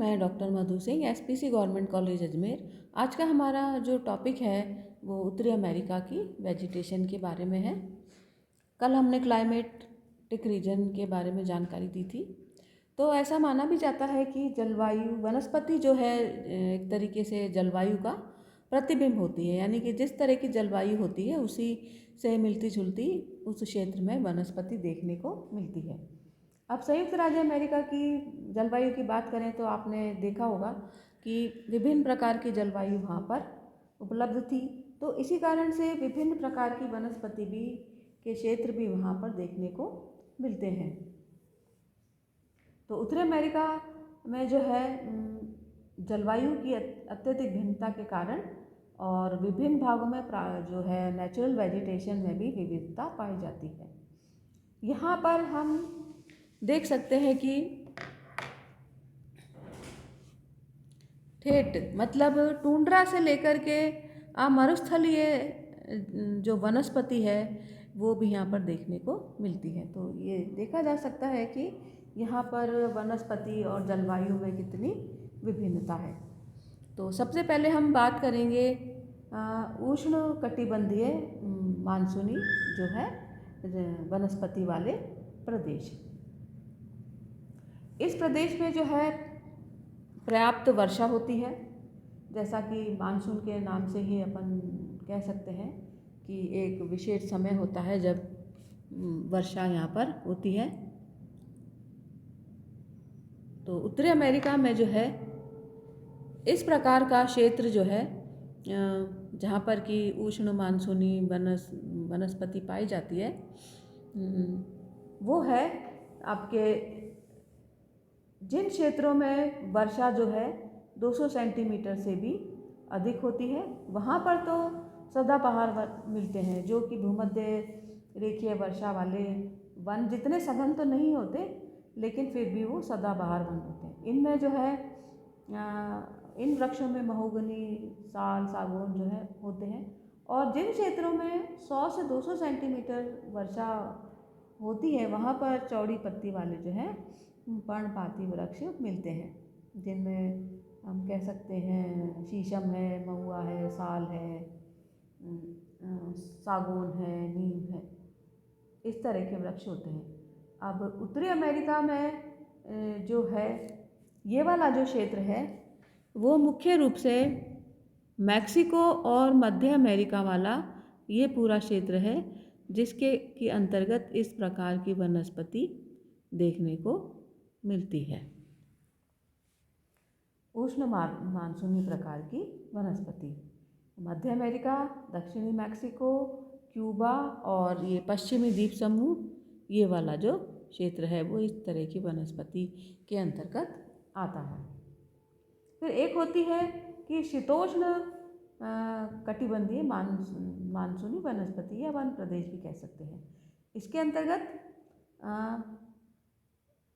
मैं doctor Madhu Singh, SPC government college Ajmer. आज का हमारा जो टॉपिक है वो उत्तरी अमेरिका की वेजिटेशन के बारे में है। कल हमने क्लाइमेटिक रीजन के बारे में जानकारी दी थी। तो ऐसा माना भी जाता है कि जलवायु वनस्पति जो है एक तरीके से जलवायु का प्रतिबिंब होती है, यानी कि जिस तरह की जलवायु होती है उसी से मिलती जुलती उस क्षेत्र में वनस्पति देखने को मिलती है। अब संयुक्त राज्य अमेरिका की जलवायु की बात करें तो आपने देखा होगा कि विभिन्न प्रकार की जलवायु वहाँ पर उपलब्ध थी। तो इसी कारण से विभिन्न प्रकार की वनस्पति भी के क्षेत्र भी वहाँ पर देखने को मिलते हैं। तो उत्तरी अमेरिका में जो है जलवायु की अत्यधिक भिन्नता के कारण और विभिन्न भागों में जो है नेचुरल वेजिटेशन में भी विविधता पाई जाती है। यहाँ पर हम देख सकते हैं कि ठेठ मतलब टुंड्रा से लेकर के मरुस्थलीय जो वनस्पति है वो भी यहाँ पर देखने को मिलती है। तो ये देखा जा सकता है कि यहाँ पर वनस्पति और जलवायु में कितनी विभिन्नता है। तो सबसे पहले हम बात करेंगे उष्ण कटिबंधीय मानसूनी जो है वनस्पति वाले प्रदेश। इस प्रदेश में जो है पर्याप्त वर्षा होती है, जैसा कि मानसून के नाम से ही अपन कह सकते हैं कि एक विशेष समय होता है जब वर्षा यहाँ पर होती है। तो उत्तरी अमेरिका में जो है इस प्रकार का क्षेत्र जो है जहाँ पर कि उष्ण मानसूनी वनस्पति पाई जाती है वो है आपके जिन क्षेत्रों में वर्षा जो है 200 सेंटीमीटर से भी अधिक होती है वहाँ पर तो सदाबहार मिलते हैं, जो कि भूमध्य रेखीय वर्षा वाले वन जितने सघन तो नहीं होते लेकिन फिर भी वो सदाबहार वन होते हैं। इनमें जो है इन वृक्षों में महोगनी, साल, सागौन जो है होते हैं। और जिन क्षेत्रों में 100 से 200 सेंटीमीटर वर्षा होती है वहाँ पर चौड़ी पत्ती वाले जो है पर्णपाती वृक्ष मिलते हैं, जिनमें हम कह सकते हैं शीशम है, महुआ है, साल है, सागौन है, नीम है, इस तरह के वृक्ष होते हैं। अब उत्तरी अमेरिका में जो है ये वाला जो क्षेत्र है वो मुख्य रूप से मैक्सिको और मध्य अमेरिका वाला ये पूरा क्षेत्र है, जिसके के अंतर्गत इस प्रकार की वनस्पति देखने को मिलती है। उष्ण मानसूनी प्रकार की वनस्पति मध्य अमेरिका, दक्षिणी मैक्सिको, क्यूबा और ये पश्चिमी द्वीप समूह, ये वाला जो क्षेत्र है वो इस तरह की वनस्पति के अंतर्गत आता है। फिर एक होती है कि शीतोष्ण कटिबंधीय मानसूनी वनस्पति या वन प्रदेश भी कह सकते हैं। इसके अंतर्गत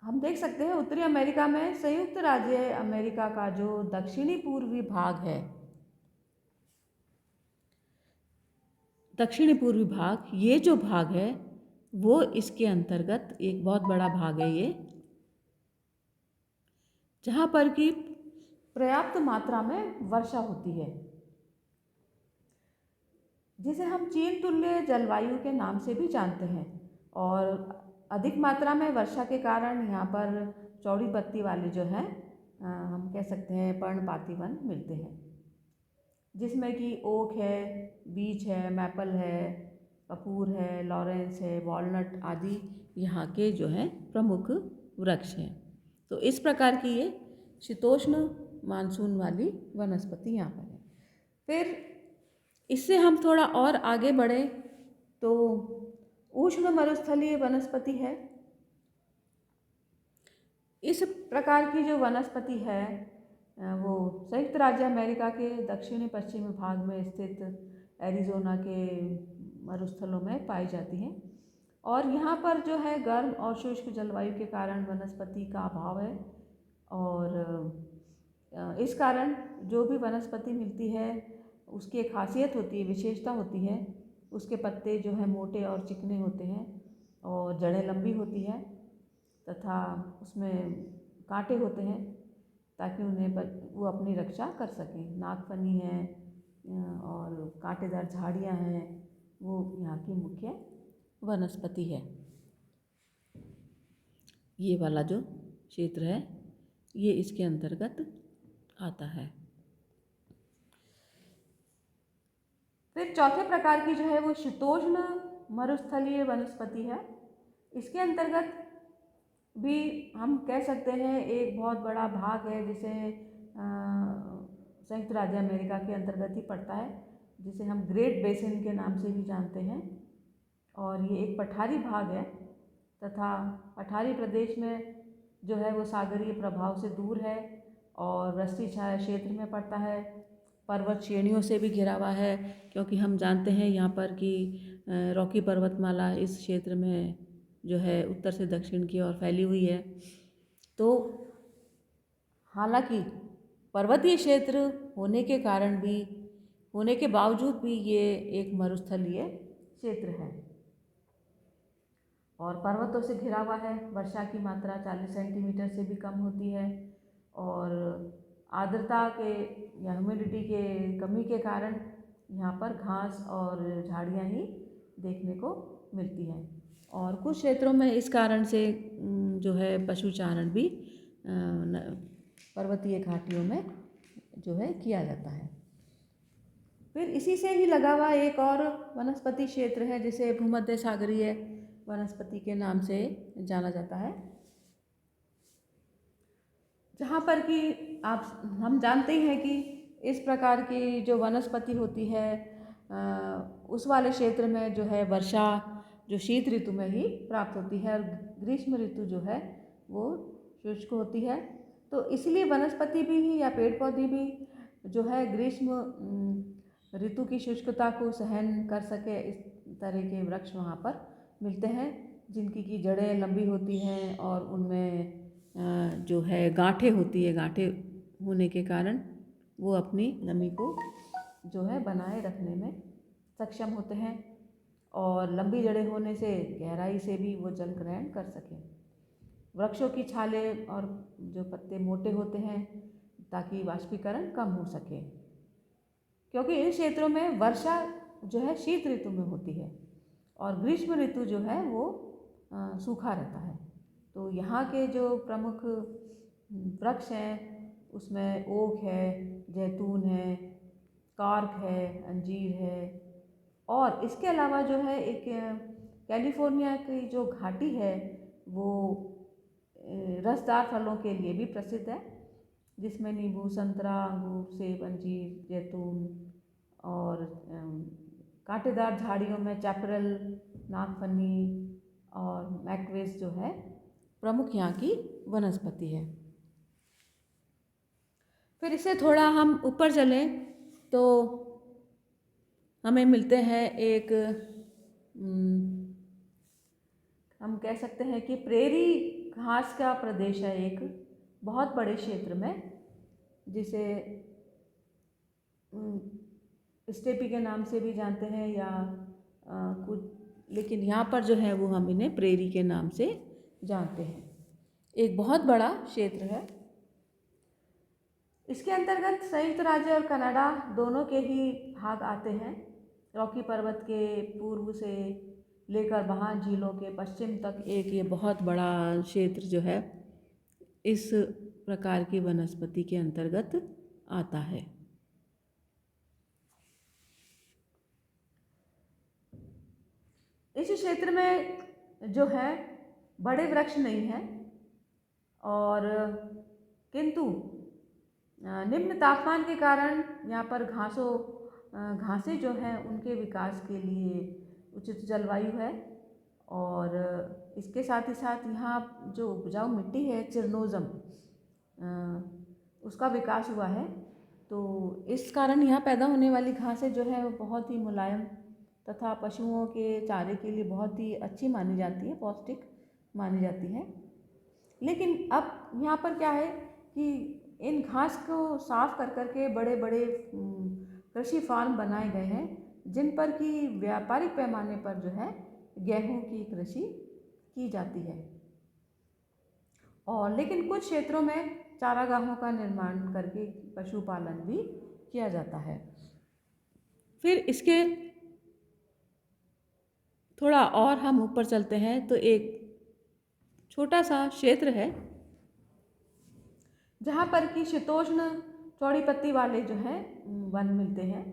हम देख सकते हैं उत्तरी अमेरिका में संयुक्त राज्य अमेरिका का जो दक्षिणी पूर्वी भाग है, दक्षिणी पूर्वी भाग, ये जो भाग है वो इसके अंतर्गत एक बहुत बड़ा भाग है ये, जहाँ पर कि पर्याप्त मात्रा में वर्षा होती है, जिसे हम चीन तुल्य जलवायु के नाम से भी जानते हैं। और अधिक मात्रा में वर्षा के कारण यहाँ पर चौड़ी पत्ती वाले जो हैं हम कह सकते हैं पर्णपाती वन मिलते हैं, जिसमें कि ओक है, बीच है, मैपल है, कपूर है, लॉरेंस है, वॉलनट आदि यहाँ के जो हैं प्रमुख वृक्ष हैं। तो इस प्रकार की ये शीतोष्ण मानसून वाली वनस्पति यहाँ पर है। फिर इससे हम थोड़ा और आगे बढ़े तो उष्ण मरुस्थलीय वनस्पति है। इस प्रकार की जो वनस्पति है वो संयुक्त राज्य अमेरिका के दक्षिणी पश्चिमी भाग में स्थित एरिज़ोना के मरुस्थलों में पाई जाती हैं। और यहाँ पर जो है गर्म और शुष्क जलवायु के कारण वनस्पति का अभाव है, और इस कारण जो भी वनस्पति मिलती है उसकी एक खासियत होती है, विशेषता होती है, उसके पत्ते जो है मोटे और चिकने होते हैं और जड़ें लंबी होती है तथा उसमें कांटे होते हैं। ताकि वो अपनी रक्षा कर सकें। नागफनी है और कांटेदार झाड़ियाँ हैं, वो यहाँ की मुख्य वनस्पति है। ये वाला जो क्षेत्र है ये इसके अंतर्गत आता है। फिर चौथे प्रकार की जो है वो शीतोष्ण मरुस्थलीय वनस्पति है। इसके अंतर्गत भी हम कह सकते हैं एक बहुत बड़ा भाग है, जिसे संयुक्त राज्य अमेरिका के अंतर्गत ही पड़ता है, जिसे हम ग्रेट बेसिन के नाम से भी जानते हैं। और ये एक पठारी भाग है तथा पठारी प्रदेश में जो है वो सागरीय प्रभाव से दूर है और वृष्टि छाया क्षेत्र में पड़ता है। पर्वत श्रेणियों से भी घिरा हुआ है, क्योंकि हम जानते हैं यहाँ पर कि रॉकी पर्वतमाला इस क्षेत्र में जो है उत्तर से दक्षिण की ओर फैली हुई है। तो हालांकि पर्वतीय क्षेत्र होने के बावजूद भी ये एक मरुस्थलीय क्षेत्र है और पर्वतों से घिरा हुआ है। वर्षा की मात्रा 40 सेंटीमीटर से भी कम होती है और आर्द्रता के या ह्यूमिडिटी के कमी के कारण यहाँ पर घास और झाड़ियाँ ही देखने को मिलती हैं। और कुछ क्षेत्रों में इस कारण से जो है पशुचारण भी पर्वतीय घाटियों में जो है किया जाता है। फिर इसी से ही लगा हुआ एक और वनस्पति क्षेत्र है जिसे भूमध्य सागरीय वनस्पति के नाम से जाना जाता है, जहाँ पर कि हम जानते हैं कि इस प्रकार की जो वनस्पति होती है उस वाले क्षेत्र में जो है वर्षा जो शीत ऋतु में ही प्राप्त होती है और ग्रीष्म ऋतु जो है वो शुष्क होती है। तो इसलिए वनस्पति भी या पेड़ पौधे भी जो है ग्रीष्म ऋतु की शुष्कता को सहन कर सके, इस तरह के वृक्ष वहाँ पर मिलते हैं, जिनकी की जड़ें लंबी होती हैं और उनमें जो है गांठें होती है। गांठें होने के कारण वो अपनी नमी को जो है बनाए रखने में सक्षम होते हैं और लंबी जड़ें होने से गहराई से भी वो जल ग्रहण कर सकें। वृक्षों की छालें और जो पत्ते मोटे होते हैं ताकि वाष्पीकरण कम हो सके, क्योंकि इन क्षेत्रों में वर्षा जो है शीत ऋतु में होती है और ग्रीष्म ऋतु जो है वो सूखा रहता है। तो यहाँ के जो प्रमुख वृक्ष हैं उसमें ओक है, जैतून है, कार्क है, अंजीर है और इसके अलावा जो है एक कैलिफोर्निया की जो घाटी है वो रसदार फलों के लिए भी प्रसिद्ध है, जिसमें नींबू, संतरा, अंगूर, सेब, अंजीर, जैतून और कांटेदार झाड़ियों में चैपरल, नागफनी और मैक्वेस जो है प्रमुख यहाँ की वनस्पति है। फिर इससे थोड़ा हम ऊपर चलें तो हमें मिलते हैं एक हम कह सकते हैं कि प्रेरी घास का प्रदेश है एक बहुत बड़े क्षेत्र में, जिसे स्टेपी के नाम से भी जानते हैं या कुछ, लेकिन यहाँ पर जो है वो हम इन्हें प्रेरी के नाम से जानते हैं। एक बहुत बड़ा क्षेत्र है। इसके अंतर्गत संयुक्त राज्य और कनाडा दोनों के ही भाग आते हैं। रॉकी पर्वत के पूर्व से लेकर वहाँ झीलों के पश्चिम तक एक ये बहुत बड़ा क्षेत्र जो है इस प्रकार की वनस्पति के अंतर्गत आता है। इस क्षेत्र में जो है बड़े वृक्ष नहीं हैं और किंतु निम्न तापमान के कारण यहाँ पर घासें जो हैं उनके विकास के लिए उचित जलवायु है और इसके साथ ही साथ यहाँ जो उपजाऊ मिट्टी है चिरनोज़म उसका विकास हुआ है। तो इस कारण यहाँ पैदा होने वाली घासें जो है वो बहुत ही मुलायम तथा पशुओं के चारे के लिए बहुत ही अच्छी मानी जाती है, पौष्टिक मानी जाती है। लेकिन अब यहाँ पर क्या है कि इन घास को साफ कर करके बड़े बड़े कृषि फार्म बनाए गए हैं, जिन पर कि व्यापारिक पैमाने पर जो है गेहूं की कृषि की जाती है। और लेकिन कुछ क्षेत्रों में चारागाहों का निर्माण करके पशुपालन भी किया जाता है। फिर इसके थोड़ा और हम ऊपर चलते हैं तो एक छोटा सा क्षेत्र है जहाँ पर कि शीतोष्ण चौड़ी पत्ती वाले जो है वन मिलते हैं,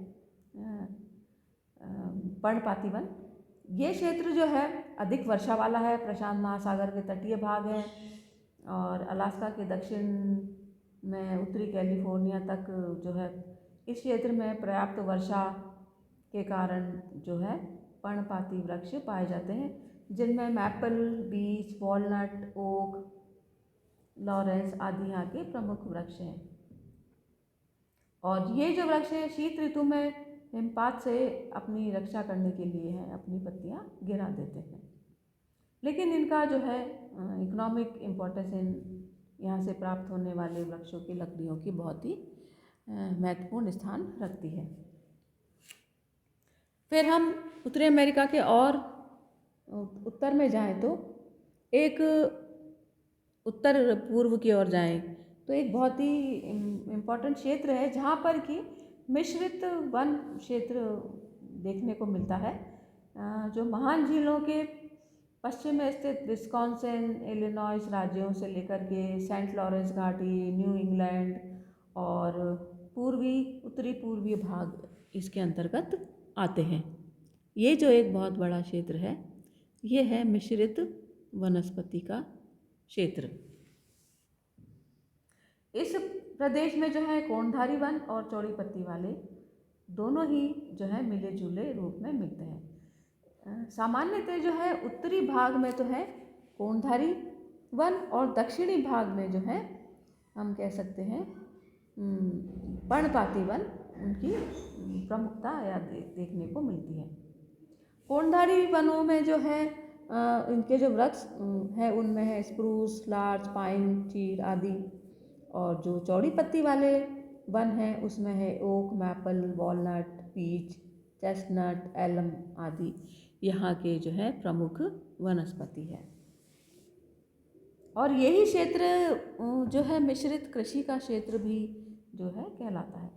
पर्णपाती वन। ये क्षेत्र जो है अधिक वर्षा वाला है, प्रशांत महासागर के तटीय भाग है और अलास्का के दक्षिण में उत्तरी कैलिफोर्निया तक जो है इस क्षेत्र में पर्याप्त वर्षा के कारण जो है पर्णपाती वृक्ष पाए जाते हैं, जिनमें मैपल, बीच, वॉलनट, ओक, लॉरेंस आदि यहाँ के प्रमुख वृक्ष हैं। और ये जो वृक्ष हैं शीत ऋतु में हिमपात से अपनी रक्षा करने के लिए हैं, अपनी पत्तियाँ गिरा देते हैं। लेकिन इनका जो है इकोनॉमिक इम्पोर्टेंस यहाँ से प्राप्त होने वाले वृक्षों की लकड़ियों की बहुत ही महत्वपूर्ण स्थान रखती है। फिर हम उत्तरी अमेरिका के और उत्तर में जाएं तो एक उत्तर पूर्व की ओर जाएं तो एक बहुत ही इम्पोर्टेंट क्षेत्र है जहाँ पर कि मिश्रित वन क्षेत्र देखने को मिलता है, जो महान झीलों के पश्चिम में स्थित विस्कॉन्सिन, इलिनॉइस राज्यों से लेकर के सेंट लॉरेंस घाटी, न्यू इंग्लैंड और उत्तरी पूर्वी भाग इसके अंतर्गत आते हैं। ये जो एक बहुत बड़ा क्षेत्र है ये है मिश्रित वनस्पति का क्षेत्र। इस प्रदेश में जो है कोणधारी वन और चौड़ी पत्ती वाले दोनों ही जो है मिले जुले रूप में मिलते हैं। सामान्यतः जो है उत्तरी भाग में तो है कोणधारी वन और दक्षिणी भाग में जो है हम कह सकते हैं पर्णपाती वन उनकी प्रमुखता या देखने को मिलती है। कोणधारी वनों में जो है इनके जो वृक्ष है उनमें है स्प्रूस, लार्च, पाइन, चीड़ आदि। और जो चौड़ी पत्ती वाले वन हैं उसमें है oak, maple, walnut, peach, chestnut, elm आदि यहाँ के जो है प्रमुख वनस्पति है। और यही क्षेत्र जो है मिश्रित कृषि का क्षेत्र भी जो है कहलाता है।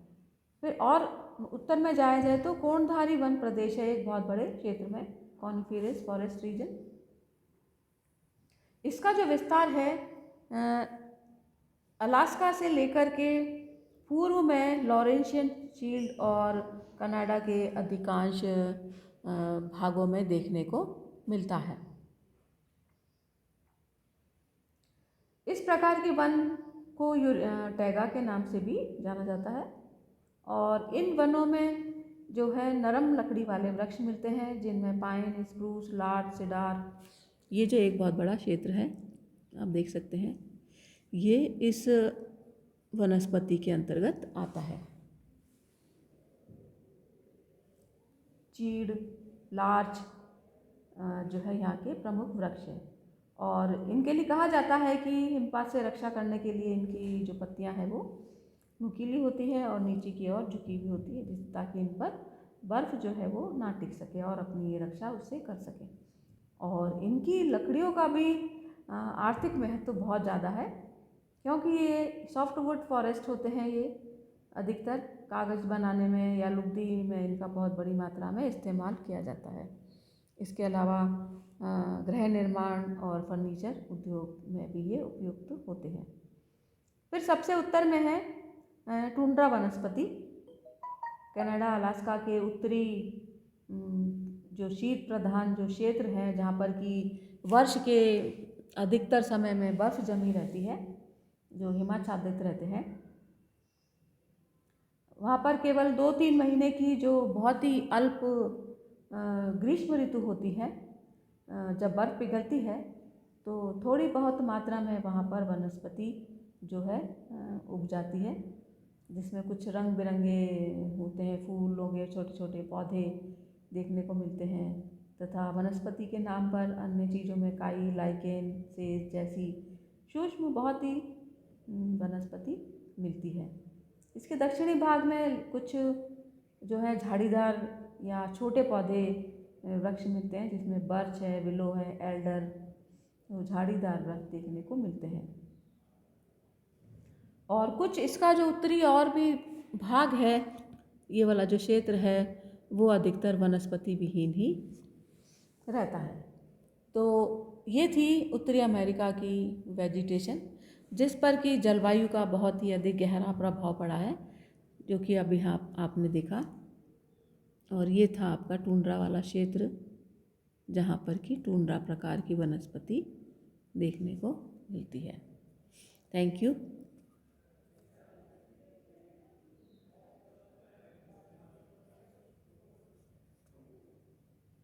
फिर और उत्तर में जाया जाए तो कोणधारी वन प्रदेश है एक बहुत बड़े क्षेत्र में, कॉनिफेरस फॉरेस्ट रीजन। इसका जो विस्तार है अलास्का से लेकर के पूर्व में लॉरेंशियन शील्ड और कनाडा के अधिकांश भागों में देखने को मिलता है। इस प्रकार के वन को टैगा के नाम से भी जाना जाता है। और इन वनों में जो है नरम लकड़ी वाले वृक्ष मिलते हैं जिनमें पाइन, स्प्रूस, लार्च, सिडार, ये जो एक बहुत बड़ा क्षेत्र है आप देख सकते हैं ये इस वनस्पति के अंतर्गत आता है। चीड़, लार्च जो है यहाँ के प्रमुख वृक्ष हैं और इनके लिए कहा जाता है कि हिमपात से रक्षा करने के लिए इनकी जो पत्तियाँ हैं वो नुकीली होती है और नीचे की ओर झुकी हुई होती है ताकि इन पर बर्फ़ जो है वो ना टिक सके और अपनी ये रक्षा उससे कर सके। और इनकी लकड़ियों का भी आर्थिक महत्व तो बहुत ज़्यादा है क्योंकि ये सॉफ्टवुड फॉरेस्ट होते हैं। ये अधिकतर कागज़ बनाने में या लुगदी में इनका बहुत बड़ी मात्रा में इस्तेमाल किया जाता है। इसके अलावा गृह निर्माण और फर्नीचर उद्योग में भी ये उपयुक्त होते हैं। फिर सबसे उत्तर में है टुंड्रा वनस्पति। कनाडा, अलास्का के उत्तरी जो शीत प्रधान जो क्षेत्र है जहाँ पर कि वर्ष के अधिकतर समय में बर्फ़ जमी रहती है, जो हिमाच्छादित रहते हैं, वहाँ पर केवल 2-3 महीने की जो बहुत ही अल्प ग्रीष्म ऋतु होती है, जब बर्फ़ पिघलती है तो थोड़ी बहुत मात्रा में वहाँ पर वनस्पति जो है उग जाती है, जिसमें कुछ रंग बिरंगे होते हैं, फूल हो गए, छोटे छोटे पौधे देखने को मिलते हैं तथा वनस्पति के नाम पर अन्य चीज़ों में काई, लाइकेन, सेज जैसी सूक्ष्म बहुत ही वनस्पति मिलती है। इसके दक्षिणी भाग में कुछ जो है झाड़ीदार या छोटे पौधे वृक्ष मिलते हैं जिसमें बर्च है, विलो है, एल्डर, तो झाड़ीदार वृक्ष देखने को मिलते हैं। और कुछ इसका जो उत्तरी और भी भाग है, ये वाला जो क्षेत्र है, वो अधिकतर वनस्पति विहीन ही रहता है। तो ये थी उत्तरी अमेरिका की वेजिटेशन, जिस पर कि जलवायु का बहुत ही अधिक गहरा प्रभाव पड़ा है, जो कि अभी आपने देखा। और ये था आपका टुंड्रा वाला क्षेत्र, जहाँ पर कि टुंड्रा प्रकार की वनस्पति देखने को मिलती है। Thank you.